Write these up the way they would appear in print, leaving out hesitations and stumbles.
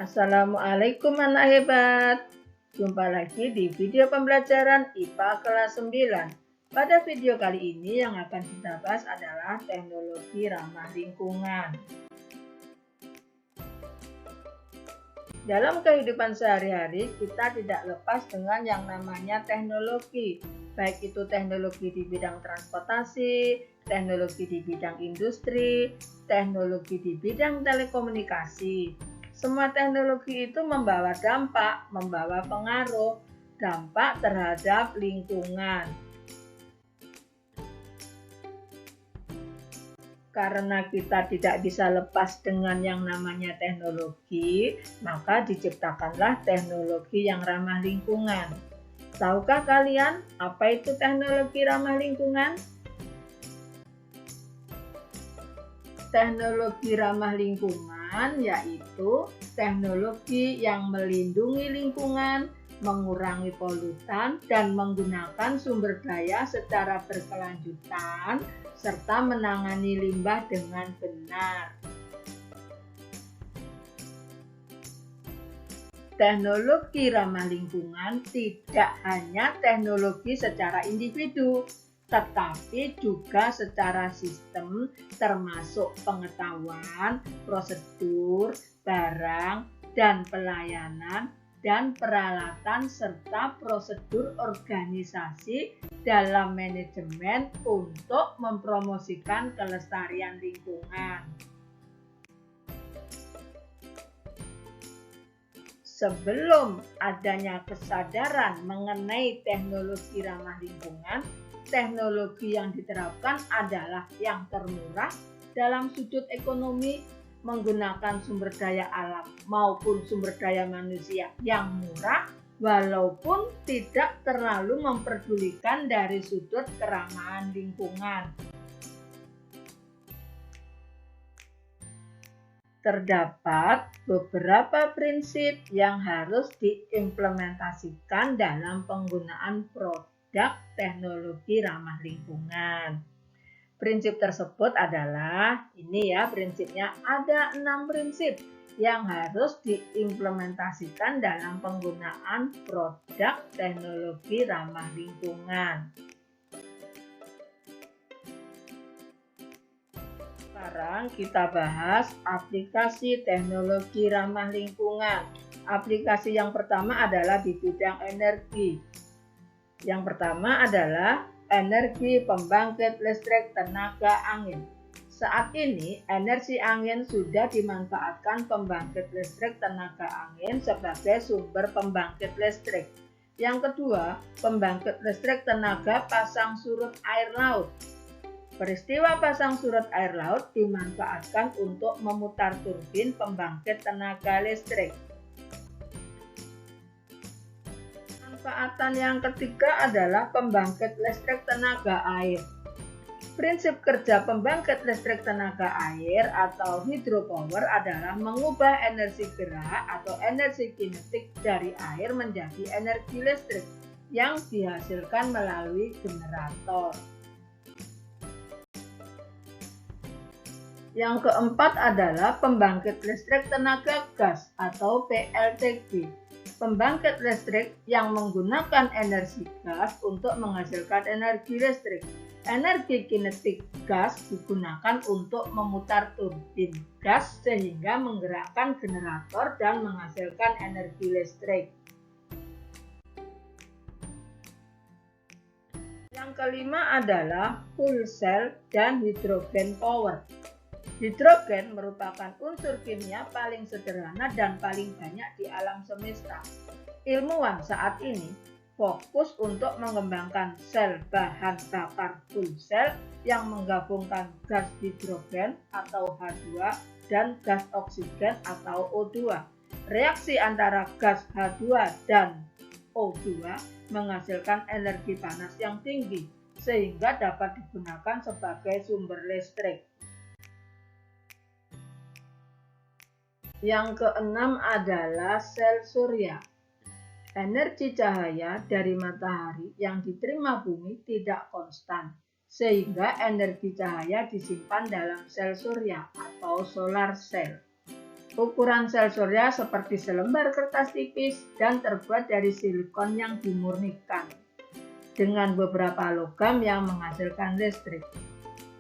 Assalamualaikum anak hebat. Jumpa lagi di video pembelajaran IPA kelas 9. Pada video kali ini yang akan kita bahas adalah teknologi ramah lingkungan. Dalam kehidupan sehari-hari, kita tidak lepas dengan yang namanya teknologi, baik itu teknologi di bidang transportasi, teknologi di bidang industri, teknologi di bidang telekomunikasi. Semua teknologi itu membawa dampak, membawa pengaruh, dampak terhadap lingkungan. Karena kita tidak bisa lepas dengan yang namanya teknologi, maka diciptakanlah teknologi yang ramah lingkungan. Tahukah kalian apa itu teknologi ramah lingkungan? Teknologi ramah lingkungan yaitu teknologi yang melindungi lingkungan, mengurangi polutan, dan menggunakan sumber daya secara berkelanjutan, serta menangani limbah dengan benar. Teknologi ramah lingkungan tidak hanya teknologi secara individu, tetapi juga secara sistem, termasuk pengetahuan, prosedur, barang, dan pelayanan, dan peralatan serta prosedur organisasi dalam manajemen untuk mempromosikan kelestarian lingkungan. Sebelum adanya kesadaran mengenai teknologi ramah lingkungan, teknologi yang diterapkan adalah yang termurah dalam sudut ekonomi, menggunakan sumber daya alam maupun sumber daya manusia yang murah, walaupun tidak terlalu memperdulikan dari sudut keramahan lingkungan. Terdapat beberapa prinsip yang harus diimplementasikan dalam penggunaan produk teknologi ramah lingkungan. Prinsip tersebut adalah, ini ya prinsipnya, ada 6 prinsip yang harus diimplementasikan dalam penggunaan produk teknologi ramah lingkungan. Sekarang kita bahas aplikasi teknologi ramah lingkungan. Aplikasi yang pertama adalah di bidang energi. Yang pertama adalah energi pembangkit listrik tenaga angin. Saat ini, energi angin sudah dimanfaatkan pembangkit listrik tenaga angin sebagai sumber pembangkit listrik. Yang kedua, pembangkit listrik tenaga pasang surut air laut. Peristiwa pasang surut air laut dimanfaatkan untuk memutar turbin pembangkit tenaga listrik. Manfaatan yang ketiga adalah pembangkit listrik tenaga air. Prinsip kerja pembangkit listrik tenaga air atau hydropower adalah mengubah energi gerak atau energi kinetik dari air menjadi energi listrik yang dihasilkan melalui generator. Yang keempat adalah pembangkit listrik tenaga gas atau PLTG. Pembangkit listrik yang menggunakan energi gas untuk menghasilkan energi listrik. Energi kinetik gas digunakan untuk memutar turbin gas sehingga menggerakkan generator dan menghasilkan energi listrik. Yang kelima adalah fuel cell dan hydrogen power. Hidrogen merupakan unsur kimia paling sederhana dan paling banyak di alam semesta. Ilmuwan saat ini fokus untuk mengembangkan sel bahan bakar fuel cell yang menggabungkan gas hidrogen atau H2 dan gas oksigen atau O2. Reaksi antara gas H2 dan O2 menghasilkan energi panas yang tinggi sehingga dapat digunakan sebagai sumber listrik. Yang keenam adalah sel surya. Energi cahaya dari matahari yang diterima bumi tidak konstan, sehingga energi cahaya disimpan dalam sel surya atau solar cell. Ukuran sel surya seperti selembar kertas tipis dan terbuat dari silikon yang dimurnikan dengan beberapa logam yang menghasilkan listrik.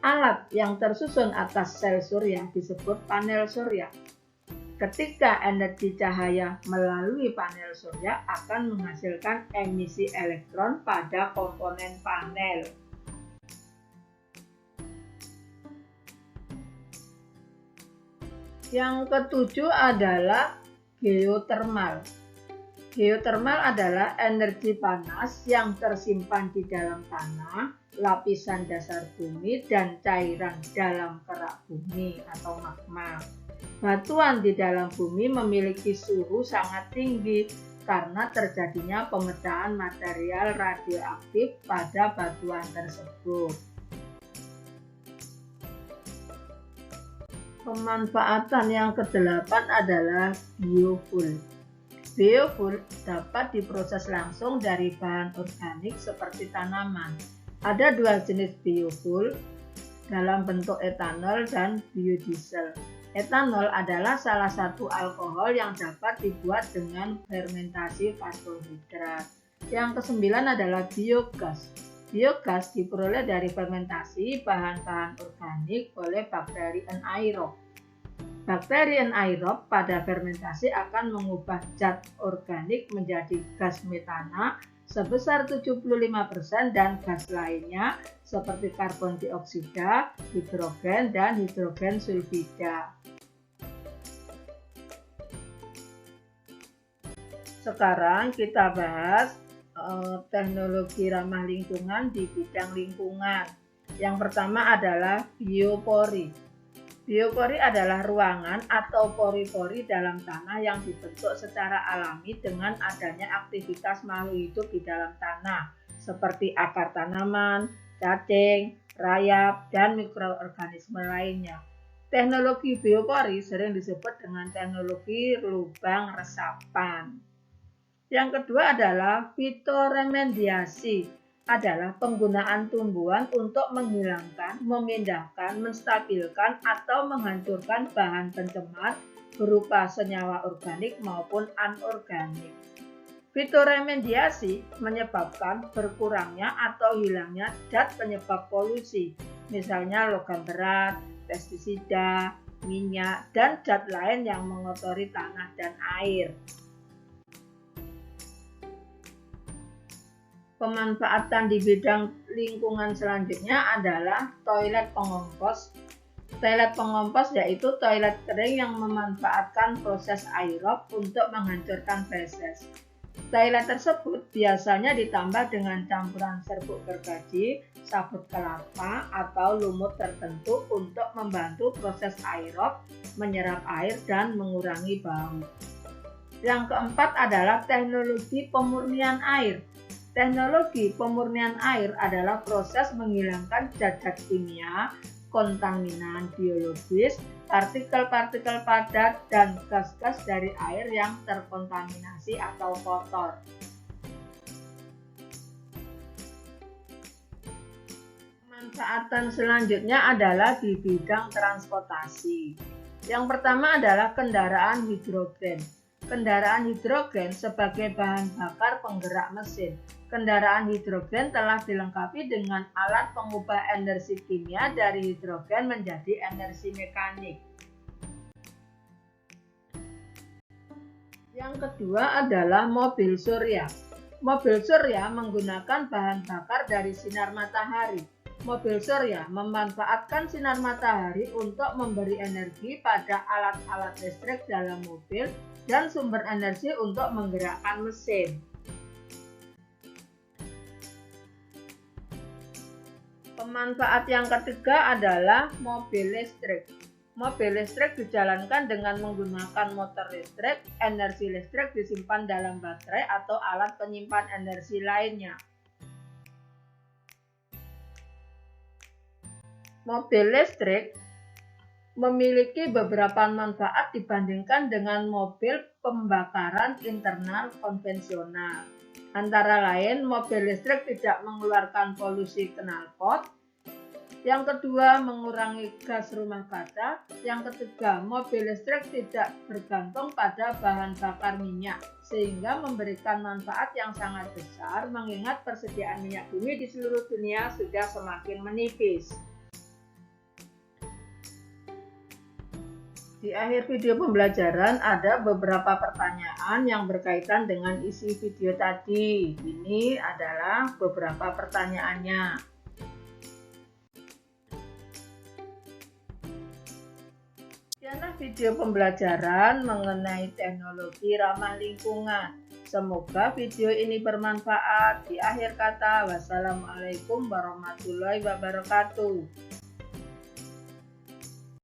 Alat yang tersusun atas sel surya disebut panel surya. Ketika energi cahaya melalui panel surya akan menghasilkan emisi elektron pada komponen panel. Yang ketujuh adalah geotermal. Geotermal adalah energi panas yang tersimpan di dalam tanah, lapisan dasar bumi, dan cairan dalam kerak bumi atau magma. Batuan di dalam bumi memiliki suhu sangat tinggi karena terjadinya pemecahan material radioaktif pada batuan tersebut. Pemanfaatan yang kedelapan adalah biofuel. Biofuel dapat diproses langsung dari bahan organik seperti tanaman. Ada dua jenis biofuel dalam bentuk etanol dan biodiesel. Etanol adalah salah satu alkohol yang dapat dibuat dengan fermentasi fosfohidrat. Yang kesembilan adalah biogas. Biogas diperoleh dari fermentasi bahan-bahan organik oleh bakteri anaerob. Bakteri anaerob pada fermentasi akan mengubah zat organik menjadi gas metana sebesar 75% dan gas lainnya seperti karbon dioksida, hidrogen, dan hidrogen sulfida. Sekarang kita bahas teknologi ramah lingkungan di bidang lingkungan. Yang pertama adalah biopori. Biopori adalah ruangan atau pori-pori dalam tanah yang dibentuk secara alami dengan adanya aktivitas makhluk hidup di dalam tanah, seperti akar tanaman, cacing, rayap, dan mikroorganisme lainnya. Teknologi biopori sering disebut dengan teknologi lubang resapan. Yang kedua adalah fitoremediasi, adalah penggunaan tumbuhan untuk menghilangkan, memindahkan, menstabilkan, atau menghancurkan bahan pencemar berupa senyawa organik maupun anorganik. Fitoremediasi menyebabkan berkurangnya atau hilangnya zat penyebab polusi, misalnya logam berat, pestisida, minyak, dan zat lain yang mengotori tanah dan air. Pemanfaatan di bidang lingkungan selanjutnya adalah toilet pengompos. Toilet pengompos yaitu toilet kering yang memanfaatkan proses aerob untuk menghancurkan feses. Toilet tersebut biasanya ditambah dengan campuran serbuk gergaji, sabut kelapa, atau lumut tertentu untuk membantu proses aerob menyerap air dan mengurangi bau. Yang keempat adalah teknologi pemurnian air. Teknologi pemurnian air adalah proses menghilangkan zat-zat kimia, kontaminan biologis, partikel-partikel padat, dan gas-gas dari air yang terkontaminasi atau kotor. Pemanfaatan selanjutnya adalah di bidang transportasi. Yang pertama adalah kendaraan hidrogen. Kendaraan hidrogen sebagai bahan bakar penggerak mesin. Kendaraan hidrogen telah dilengkapi dengan alat pengubah energi kimia dari hidrogen menjadi energi mekanik. Yang kedua adalah mobil surya. Mobil surya menggunakan bahan bakar dari sinar matahari. Mobil surya memanfaatkan sinar matahari untuk memberi energi pada alat-alat listrik dalam mobil dan sumber energi untuk menggerakkan mesin. Pemanfaat yang ketiga adalah mobil listrik. Mobil listrik dijalankan dengan menggunakan motor listrik. Energi listrik disimpan dalam baterai atau alat penyimpan energi lainnya. Mobil listrik memiliki beberapa manfaat dibandingkan dengan mobil pembakaran internal konvensional. Antara lain, mobil listrik tidak mengeluarkan polusi knalpot, Yang kedua, mengurangi gas rumah kaca. Yang ketiga, mobil listrik tidak bergantung pada bahan bakar minyak, sehingga memberikan manfaat yang sangat besar mengingat persediaan minyak bumi di seluruh dunia sudah semakin menipis. Di akhir video pembelajaran ada beberapa pertanyaan yang berkaitan dengan isi video tadi. Ini adalah beberapa pertanyaannya. Sekianlah video pembelajaran mengenai teknologi ramah lingkungan. Semoga video ini bermanfaat. Di akhir kata, wassalamualaikum warahmatullahi wabarakatuh.